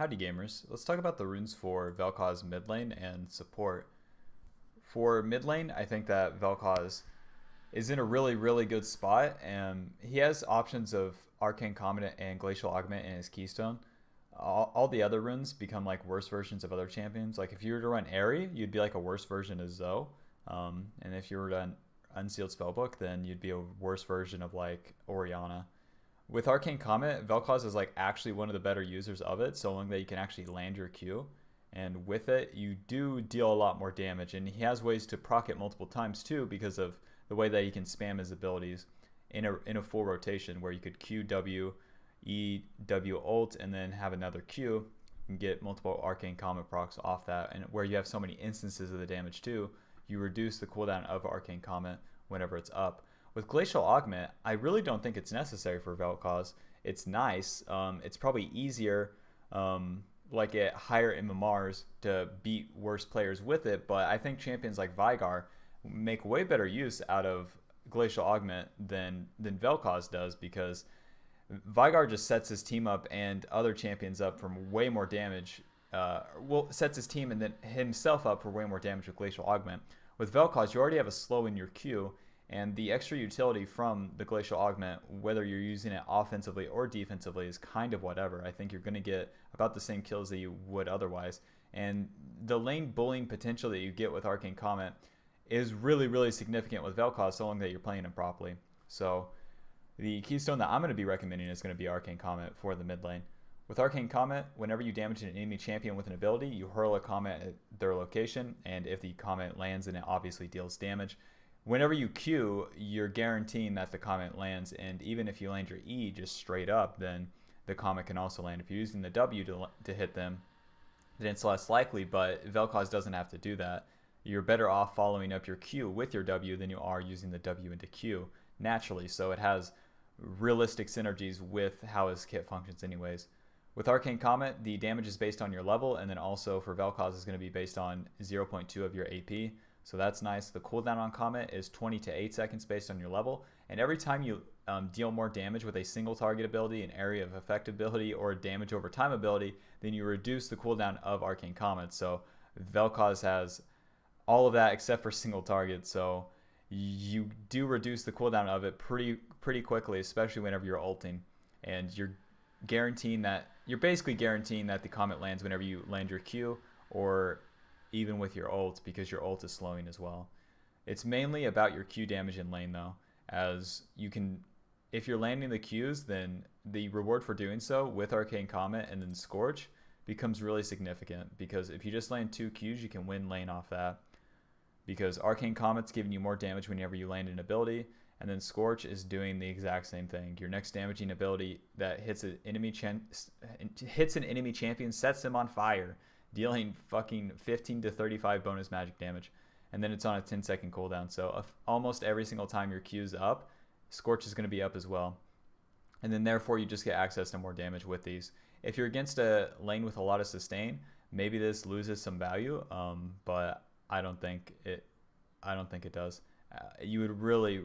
Howdy gamers, let's talk about the runes for Vel'Koz mid lane and support. For mid lane, I think that Vel'Koz is in a really good spot, and he has options of Arcane Comet and Glacial Augment in his keystone. All the other runes become like worse versions of other champions. Like if you were to run Airy, you'd be like a worse version of Zoe. And if you were to run Unsealed Spellbook, then you'd be a worse version of like Orianna. With Arcane Comet, Vel'Koz is like actually one of the better users of it, so long that you can actually land your Q. And with it, you do deal a lot more damage. And he has ways to proc it multiple times too because of the way that he can spam his abilities in a full rotation where you could Q W, E W ult, and then have another Q and get multiple Arcane Comet procs off that. And where you have so many instances of the damage too, you reduce the cooldown of Arcane Comet whenever it's up. With Glacial Augment, I really don't think it's necessary for Vel'Koz. It's nice. It's probably easier, like at higher MMRs, to beat worse players with it. But I think champions like Veigar make way better use out of Glacial Augment than Vel'Koz does, because Veigar just sets his team up and other champions up from way more damage. Sets his team and then himself up for way more damage with Glacial Augment. With Vel'Koz, you already have a slow in your Q. And the extra utility from the Glacial Augment, whether you're using it offensively or defensively, is kind of whatever. I think you're going to get about the same kills that you would otherwise. And the lane bullying potential that you get with Arcane Comet is really significant with Vel'Koz, so long that you're playing him properly. So the keystone that I'm going to be recommending is going to be Arcane Comet for the mid lane. With Arcane Comet, whenever you damage an enemy champion with an ability, you hurl a comet at their location, and if the comet lands, then it obviously deals damage. Whenever you Q, you're guaranteeing that the comet lands, and even if you land your E just straight up, then the comet can also land. If you're using the W to hit them, then it's less likely, but Vel'Koz doesn't have to do that. You're better off following up your Q with your W than you are using the W into Q naturally, so it has realistic synergies with how his kit functions anyways. With Arcane Comet, the damage is based on your level, and then also for Vel'Koz is going to be based on 0.2 of your AP. So that's nice. The cooldown on Comet is 20 to 8 seconds based on your level. And every time you deal more damage with a single target ability, an area of effect ability, or a damage over time ability, then you reduce the cooldown of Arcane Comet. So Vel'Koz has all of that except for single target. So you do reduce the cooldown of it pretty quickly, especially whenever you're ulting. And you're basically guaranteeing that the Comet lands whenever you land your Q, or even with your ult, because your ult is slowing as well. It's mainly about your Q damage in lane though, as you can, if you're landing the Qs, then the reward for doing so with Arcane Comet and then Scorch becomes really significant, because if you just land 2 Qs, you can win lane off that, because Arcane Comet's giving you more damage whenever you land an ability, and then Scorch is doing the exact same thing. Your next damaging ability that hits an enemy champion sets them on fire, dealing fucking 15 to 35 bonus magic damage. And then it's on a 10-second cooldown. So almost every single time your Q's up, Scorch is going to be up as well. And then therefore you just get access to more damage with these. If you're against a lane with a lot of sustain, maybe this loses some value, but I don't think it does. You would really,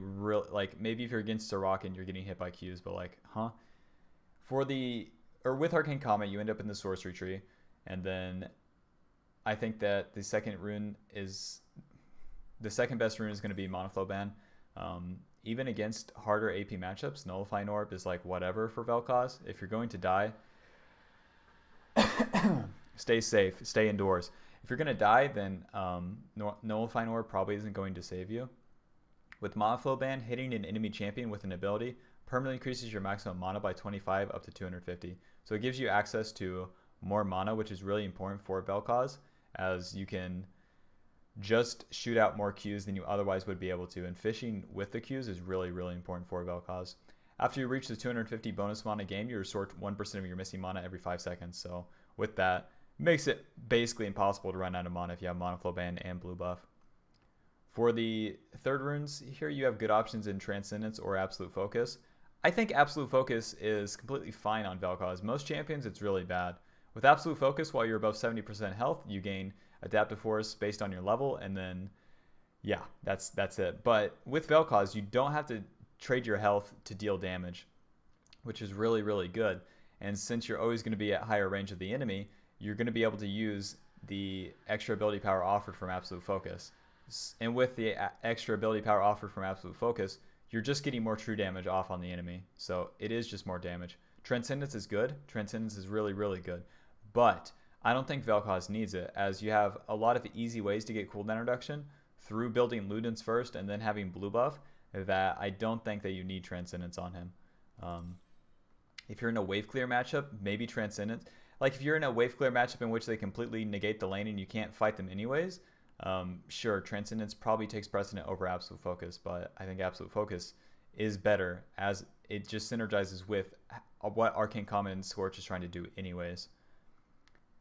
like, maybe if you're against Sirach and you're getting hit by Q's, but like, with Arcane Comet, you end up in the sorcery tree. And then I think that the second best rune is going to be Monoflow Ban. Even against harder AP matchups, Nullifying Orb is like whatever for Vel'Koz. If you're going to die, stay safe, stay indoors. If you're going to die, then Nullifying Orb probably isn't going to save you. With Monoflow Ban, hitting an enemy champion with an ability permanently increases your maximum mana by 25 up to 250. So it gives you access to more mana, which is really important for Vel'Koz, as you can just shoot out more Qs than you otherwise would be able to, and fishing with the Qs is really important for Vel'Koz. After you reach the 250 bonus mana gain, you restore 1% of your missing mana every 5 seconds. So with that, makes it basically impossible to run out of mana if you have Monoflow Ban and blue buff. For the third runes, here you have good options in Transcendence or Absolute Focus. I think Absolute Focus is completely fine on Vel'Koz. Most champions, it's really bad. With Absolute Focus, while you're above 70% health, you gain Adaptive Force based on your level, and then, yeah, that's it. But with Vel'Koz, you don't have to trade your health to deal damage, which is really good. And since you're always going to be at higher range of the enemy, you're going to be able to use the extra ability power offered from Absolute Focus. And with the extra ability power offered from Absolute Focus, you're just getting more true damage off on the enemy. So it is just more damage. Transcendence is good. Transcendence is really, really good. But I don't think Vel'Koz needs it, as you have a lot of easy ways to get cooldown reduction through building Ludens first and then having blue buff, that I don't think that you need Transcendence on him. If you're in a wave clear matchup, maybe Transcendence. Like if you're in a wave clear matchup in which they completely negate the lane and you can't fight them anyways, sure, Transcendence probably takes precedent over Absolute Focus, but I think Absolute Focus is better as it just synergizes with what Arcane Comet and Scorch is trying to do anyways.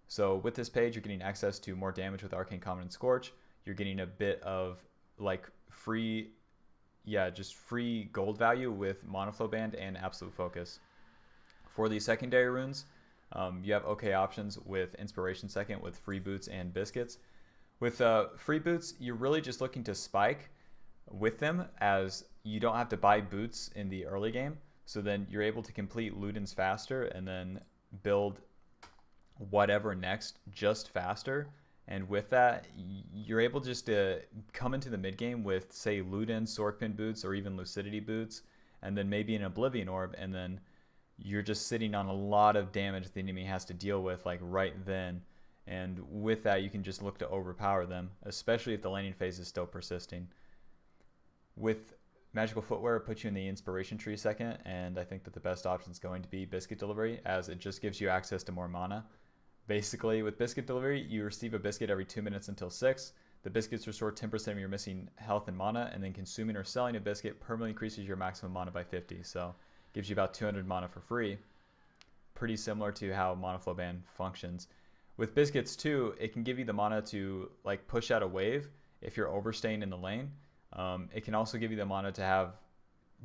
So with this page, you're getting access to more damage with Arcane Comet and Scorch. You're getting a bit of like free, just free gold value with Monoflow Band and Absolute Focus. For the secondary runes, you have okay options with Inspiration Second with Free Boots and Biscuits. With Free Boots, you're really just looking to spike with them, as you don't have to buy boots in the early game. So then you're able to complete Ludens faster and then build whatever next just faster. And with that, you're able just to come into the mid game with, say, Ludens, Sorkpin boots, or even Lucidity boots, and then maybe an Oblivion Orb, and then you're just sitting on a lot of damage the enemy has to deal with like right then. And with that, you can just look to overpower them, especially if the laning phase is still persisting. With Magical Footwear, it puts you in the Inspiration Tree second, and I think that the best option is going to be Biscuit Delivery, as it just gives you access to more mana. Basically, with Biscuit Delivery, you receive a biscuit every 2 minutes until 6. The biscuits restore 10% of your missing health and mana, and then consuming or selling a biscuit permanently increases your maximum mana by 50. So gives you about 200 mana for free. Pretty similar to how Monoflow Band functions. With biscuits too, it can give you the mana to like push out a wave if you're overstaying in the lane. It can also give you the mana to have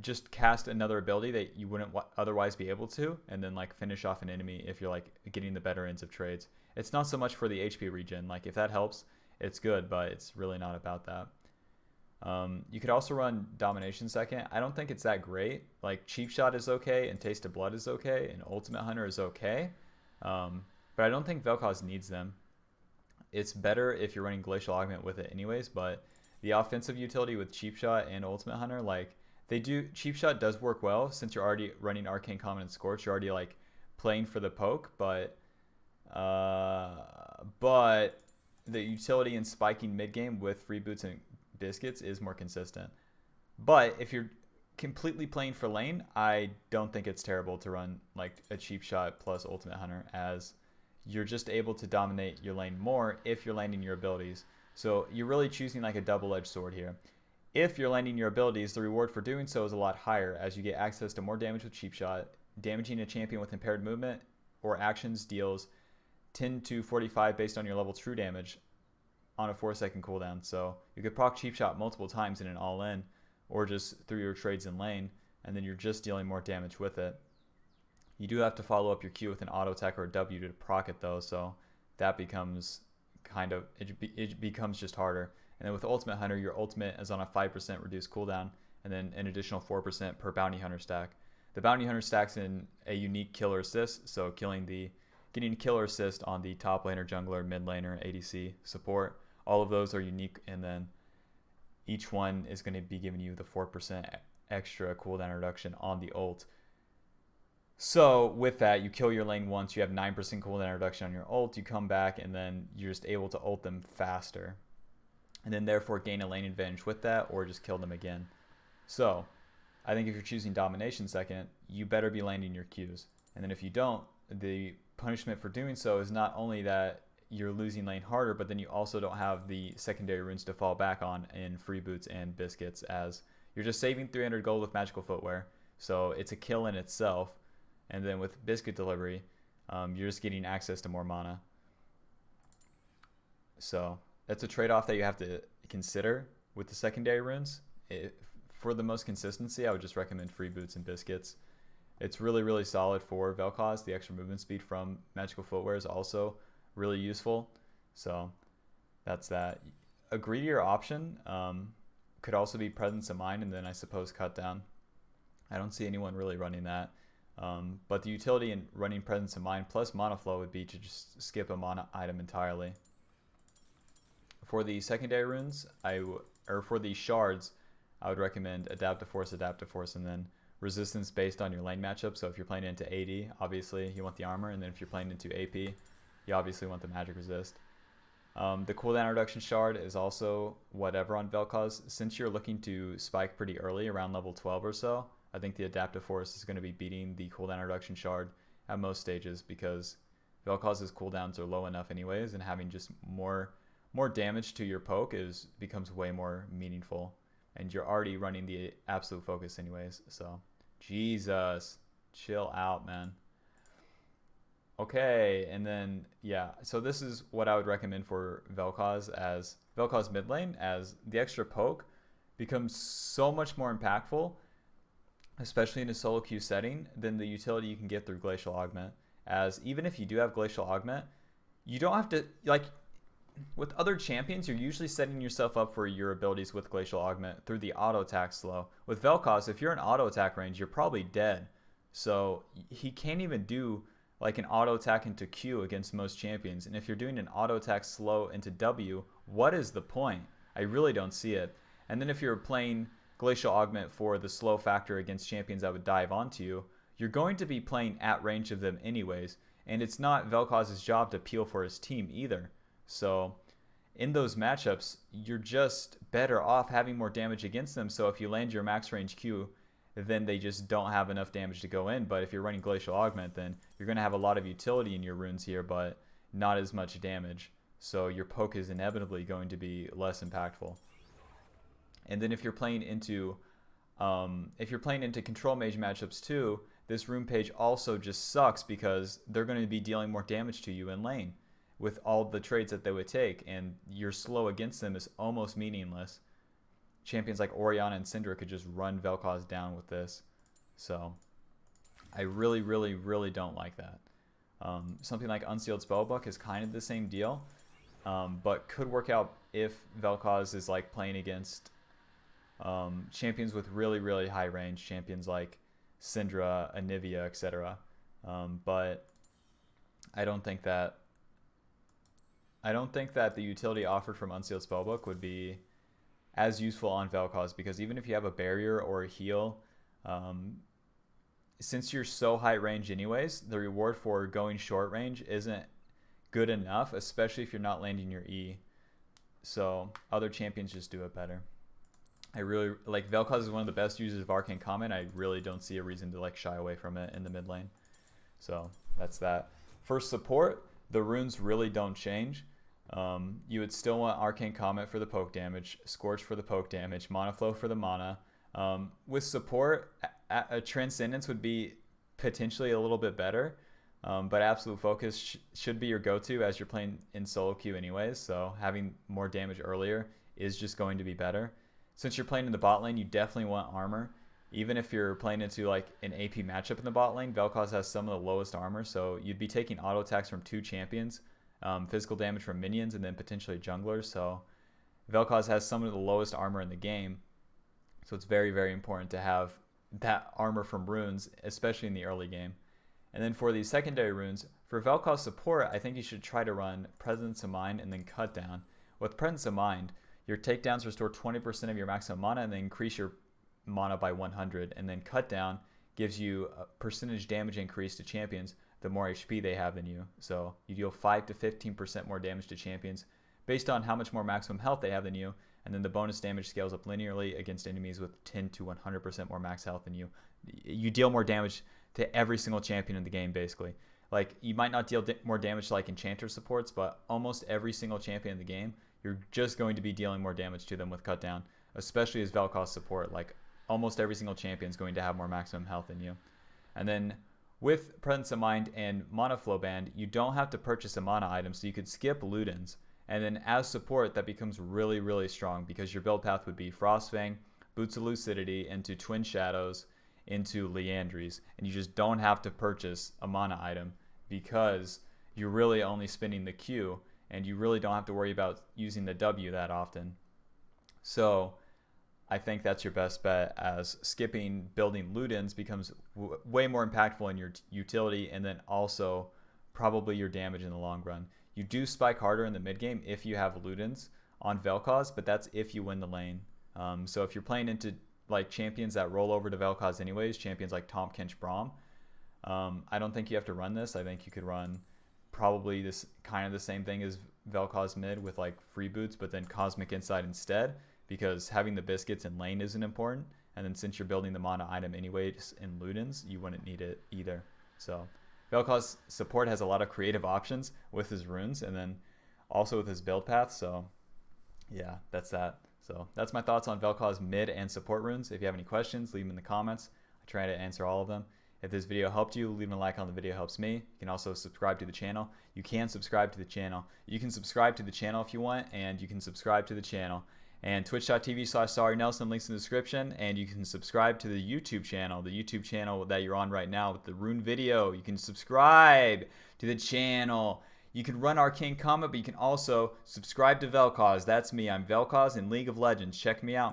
just cast another ability that you wouldn't otherwise be able to, and then like finish off an enemy if you're like getting the better ends of trades. It's not so much for the HP regen. Like if that helps, it's good, but it's really not about that. You could also run Domination second. I don't think it's that great. Like Cheap Shot is okay, and Taste of Blood is okay, and Ultimate Hunter is okay. But I don't think Vel'Koz needs them. It's better if you're running Glacial Augment with it anyways, but the offensive utility with Cheap Shot and Ultimate Hunter, like Cheap Shot does work well since you're already running Arcane Comet and Scorch. You're already like playing for the poke, but the utility in spiking mid game with Free Boots and Biscuits is more consistent. But if you're completely playing for lane, I don't think it's terrible to run like a Cheap Shot plus Ultimate Hunter, as you're just able to dominate your lane more if you're landing your abilities. So you're really choosing like a double-edged sword here. If you're landing your abilities, the reward for doing so is a lot higher, as you get access to more damage with Cheap Shot. Damaging a champion with impaired movement or actions deals 10 to 45 based on your level true damage on a 4-second cooldown. So you could proc Cheap Shot multiple times in an all-in, or just through your trades in lane, and then you're just dealing more damage with it. You do have to follow up your Q with an auto attack or a W to proc it though, so that becomes it becomes just harder. And then with Ultimate Hunter, your ultimate is on a 5% reduced cooldown, and then an additional 4% per Bounty Hunter stack. The Bounty Hunter stacks in a unique killer assist, so getting a killer assist on the top laner, jungler, mid laner, ADC, support. All of those are unique, and then each one is going to be giving you the 4% extra cooldown reduction on the ult. So with that, you kill your lane once, you have 9% cooldown reduction on your ult, you come back, and then you're just able to ult them faster. And then therefore gain a lane advantage with that, or just kill them again. So I think if you're choosing Domination second, you better be landing your Qs. And then if you don't, the punishment for doing so is not only that you're losing lane harder, but then you also don't have the secondary runes to fall back on in Free Boots and Biscuits, as you're just saving 300 gold with Magical Footwear. So it's a kill in itself. And then with Biscuit Delivery, you're just getting access to more mana. So that's a trade-off that you have to consider with the secondary runes. For the most consistency, I would just recommend Free Boots and Biscuits. It's really, really solid for Vel'Koz. The extra movement speed from Magical Footwear is also really useful. So that's that. A greedier option could also be Presence of Mind, and then I suppose Cut Down. I don't see anyone really running that. But the utility in running Presence of Mind plus Mana Flow would be to just skip a mana item entirely. For the secondary runes, or for the shards, I would recommend Adaptive Force, and then resistance based on your lane matchup. So if you're playing into AD, obviously you want the armor, and then if you're playing into AP, you obviously want the magic resist. The cooldown reduction shard is also whatever on Vel'Koz. Since you're looking to spike pretty early, around level 12 or so, I think the Adaptive Force is going to be beating the cooldown reduction shard at most stages, because Vel'Koz's cooldowns are low enough anyways, and having just more damage to your poke becomes way more meaningful, and you're already running the absolute focus anyways. So Jesus, chill out, man. Okay, and then yeah, so this is what I would recommend for Vel'Koz as Vel'Koz mid lane, as the extra poke becomes so much more impactful, especially in a solo queue setting, than the utility you can get through Glacial Augment. As even if you do have Glacial Augment, you don't have to, like, with other champions, you're usually setting yourself up for your abilities with Glacial Augment through the auto attack slow. With Vel'Koz, if you're in auto attack range, you're probably dead. So he can't even do like an auto attack into Q against most champions. And if you're doing an auto attack slow into W, what is the point? I really don't see it. And then if you're playing Glacial Augment for the slow factor against champions that would dive onto you, you're going to be playing at range of them anyways. And it's not Vel'Koz's job to peel for his team either. So in those matchups, you're just better off having more damage against them. So if you land your max range Q, then they just don't have enough damage to go in. But if you're running Glacial Augment, then you're going to have a lot of utility in your runes here, but not as much damage. So your poke is inevitably going to be less impactful. And then if you're playing into control mage matchups too, this rune page also just sucks, because they're going to be dealing more damage to you in lane with all the trades that they would take, and your slow against them is almost meaningless. Champions like Orianna and Syndra could just run Vel'Koz down with this. So I really, really, really don't like that. Something like Unsealed Spellbook is kind of the same deal, but could work out if Vel'Koz is like playing against champions with really, really high range, champions like Syndra, Anivia, etc. But I don't think that the utility offered from Unsealed Spellbook would be as useful on Vel'Koz, because even if you have a barrier or a heal, since you're so high range anyways, the reward for going short range isn't good enough, especially if you're not landing your E. So other champions just do it better. I really like Vel'Koz is one of the best users of Arcane Comment. I really don't see a reason to like shy away from it in the mid lane. So that's that. For support, the runes really don't change. You would still want Arcane Comment for the poke damage, Scorch for the poke damage, Mana Flow for the mana. With support, a Transcendence would be potentially a little bit better, but Absolute Focus should be your go-to as you're playing in solo queue anyways, so having more damage earlier is just going to be better. Since you're playing in the bot lane, you definitely want armor. Even if you're playing into like an AP matchup in the bot lane, Vel'Koz has some of the lowest armor, so you'd be taking auto attacks from 2 champions, physical damage from minions, and then potentially junglers. So Vel'Koz has some of the lowest armor in the game, so it's very, very important to have that armor from runes, especially in the early game. And then for the secondary runes, for Vel'Koz support, I think you should try to run Presence of Mind and then Cut Down. With Presence of Mind, your takedowns restore 20% of your maximum mana and then increase your mana by 100. And then Cut Down gives you a percentage damage increase to champions the more HP they have than you. So you deal 5 to 15% more damage to champions based on how much more maximum health they have than you. And then the bonus damage scales up linearly against enemies with 10 to 100% more max health than you. You deal more damage to every single champion in the game, basically. Like, you might not deal more damage to like Enchanter supports, but almost every single champion in the game, you're just going to be dealing more damage to them with Cut Down, especially as Vel'Koz support. Like, almost every single champion is going to have more maximum health than you. And then with Presence of Mind and Mana Flow Band, you don't have to purchase a mana item, so you could skip Ludens. And then as support, that becomes really, really strong, because your build path would be Frostfang, Boots of Lucidity, into Twin Shadows, into Liandry's. And you just don't have to purchase a mana item, because you're really only spinning the Q, and you really don't have to worry about using the W that often. So I think that's your best bet, as skipping building Ludens becomes way more impactful in your utility, and then also probably your damage in the long run. You do spike harder in the mid game if you have Ludens on Vel'Koz, but that's if you win the lane. So if you're playing into like champions that roll over to Vel'Koz anyways, champions like Tahm Kench Braum, I don't think you have to run this. I think you could run probably this kind of the same thing as Vel'Koz mid with like free boots, but then Cosmic Insight instead, because having the biscuits in lane isn't important. And then since you're building the mana item anyways in Ludens, you wouldn't need it either. So Vel'Koz support has a lot of creative options with his runes and then also with his build path. So yeah, that's that. So that's my thoughts on Vel'Koz mid and support runes. If you have any questions, leave them in the comments. I try to answer all of them. If this video helped you, leave a like on the video, helps me. You can also subscribe to the channel. You can subscribe to the channel. You can subscribe to the channel if you want, and you can subscribe to the channel. And twitch.tv/Sawyer Nelson, links in the description. And you can subscribe to the YouTube channel that you're on right now with the rune video. You can subscribe to the channel. You can run Arcane Combat, but you can also subscribe to Vel'Koz. That's me. I'm Vel'Koz in League of Legends. Check me out.